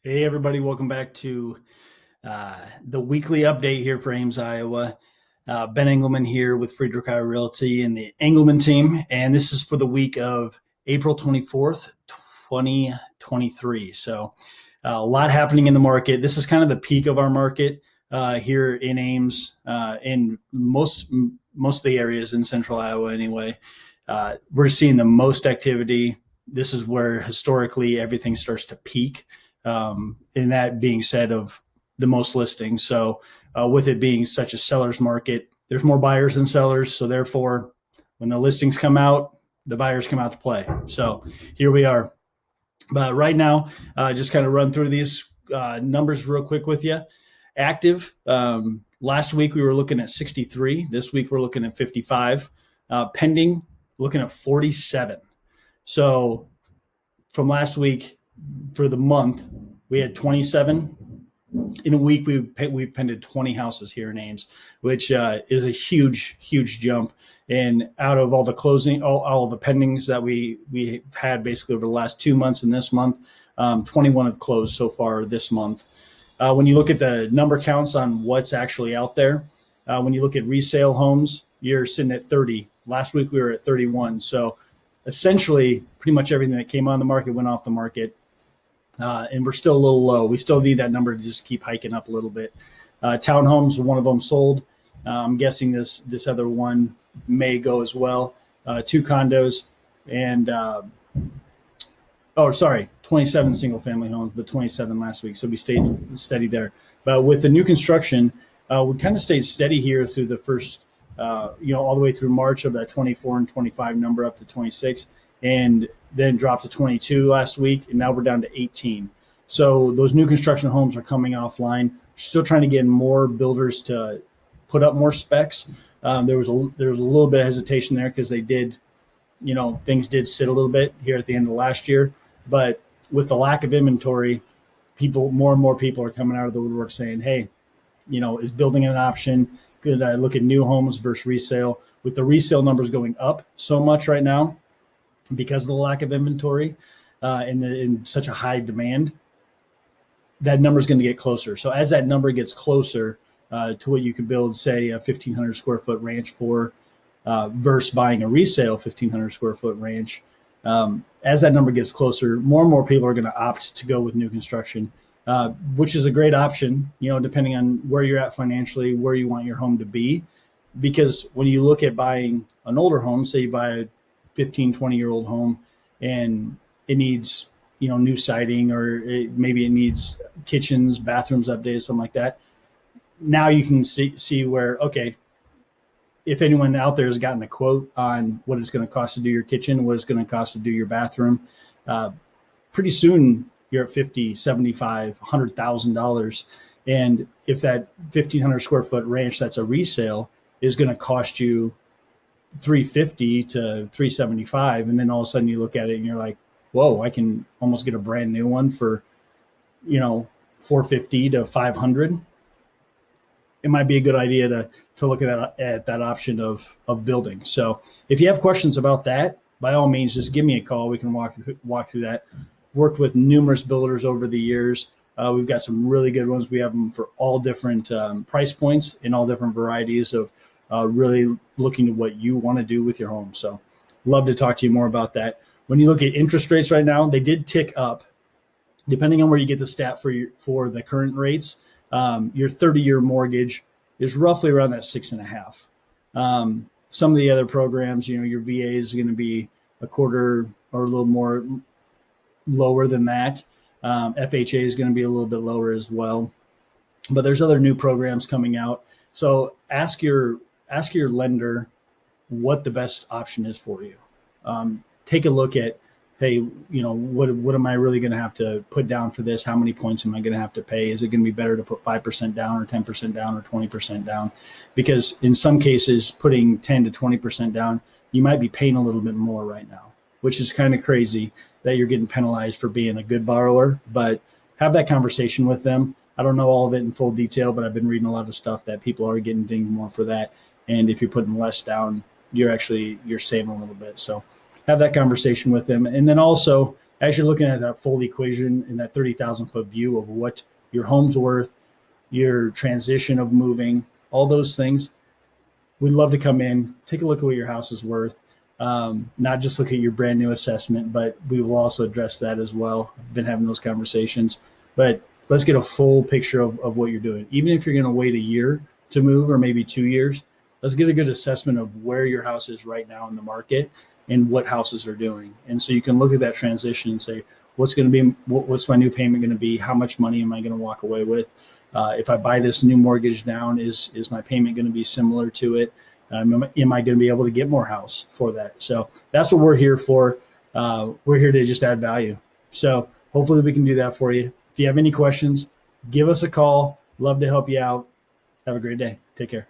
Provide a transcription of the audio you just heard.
Hey, everybody, welcome back to the weekly update here for Ames, Iowa. Ben Engelman here with Friedrich Iowa Realty and the Engelman team. And this is for the week of April 24th, 2023. So a lot happening in the market. This is kind of the peak of our market here in Ames, in most of the areas in central Iowa anyway. We're seeing the most activity. This is where historically everything starts to peak. And that being said, of the most listings. So with it being such a seller's market, there's more buyers than sellers. So therefore, when the listings come out, the buyers come out to play. So here we are. But right now, just kind of run through these numbers real quick with you. Active. Last week we were looking at 63. This week we're looking at 55. Pending, looking at 47. So from last week, for the month, we had 27. In a week, we've pended 20 houses here in Ames, which is a huge jump. And out of all the closing, all the pendings that we had basically over the last 2 months and this month, 21 have closed so far this month. When you look at the number counts on what's actually out there, when you look at resale homes, you're sitting at 30. Last week we were at 31. So essentially, pretty much everything that came on the market went off the market. And we're still a little low. We still need that number to just keep hiking up a little bit. Townhomes, one of them sold. I'm guessing this other one may go as well. 2 condos and 27 single family homes, but 27 last week. So we stayed steady there. But with the new construction, we kind of stayed steady here through the first, all the way through March of that 24 and 25 number up to 26. And then dropped to 22 last week, and now we're down to 18. So those new construction homes are coming offline. Still trying to get more builders to put up more specs. There was a little bit of hesitation there because they did, things did sit a little bit here at the end of last year. But with the lack of inventory, more and more people are coming out of the woodwork saying, hey, is building an option? Could I look at new homes versus resale? With the resale numbers going up so much right now, because of the lack of inventory and in such a high demand, that number is going to get closer. So as that number gets closer to what you could build, say, a 1,500 square foot ranch for versus buying a resale 1,500 square foot ranch, as that number gets closer, more and more people are going to opt to go with new construction, which is a great option, depending on where you're at financially, where you want your home to be. Because when you look at buying an older home, say you buy a 15, 20-year-old home and it needs, new siding, or maybe it needs kitchens, bathrooms updated, something like that. Now you can see where, okay, if anyone out there has gotten a quote on what it's going to cost to do your kitchen, what it's going to cost to do your bathroom, pretty soon you're at $50,000, $75,000, $100,000. And if that 1,500 square foot ranch that's a resale is going to cost you $350 to $375, and then all of a sudden you look at it and you're like, whoa, I can almost get a brand new one for $450 to $500. It might be a good idea to look at that option of building. So if you have questions about that, by all means, just give me a call. We can walk through that. Worked with numerous builders over the years. We've got some really good ones. We have them for all different price points and all different varieties of really looking at what you want to do with your home. So love to talk to you more about that. When you look at interest rates right now, they did tick up. Depending on where you get the stat for the current rates, your 30-year mortgage is roughly around that 6.5. Some of the other programs, your VA is going to be a quarter or a little more lower than that. FHA is going to be a little bit lower as well. But there's other new programs coming out. So ask your lender what the best option is for you. Take a look at, hey, what am I really going to have to put down for this? How many points am I going to have to pay? Is it going to be better to put 5% down or 10% down or 20% down? Because in some cases, putting 10 to 20% down, you might be paying a little bit more right now, which is kind of crazy that you're getting penalized for being a good borrower. But have that conversation with them. I don't know all of it in full detail, but I've been reading a lot of stuff that people are getting dinged more for that. And if you're putting less down, you're saving a little bit. So have that conversation with them. And then also, as you're looking at that full equation in that 30,000 foot view of what your home's worth, your transition of moving, all those things, we'd love to come in, take a look at what your house is worth. Not just look at your brand new assessment, but we will also address that as well. I've been having those conversations, but let's get a full picture of what you're doing. Even if you're going to wait a year to move or maybe 2 years, let's get a good assessment of where your house is right now in the market and what houses are doing. And so you can look at that transition and say, what's my new payment going to be? How much money am I going to walk away with? If I buy this new mortgage down, is my payment going to be similar to it? Am I going to be able to get more house for that? So that's what we're here for. We're here to just add value. So hopefully we can do that for you. If you have any questions, give us a call. Love to help you out. Have a great day. Take care.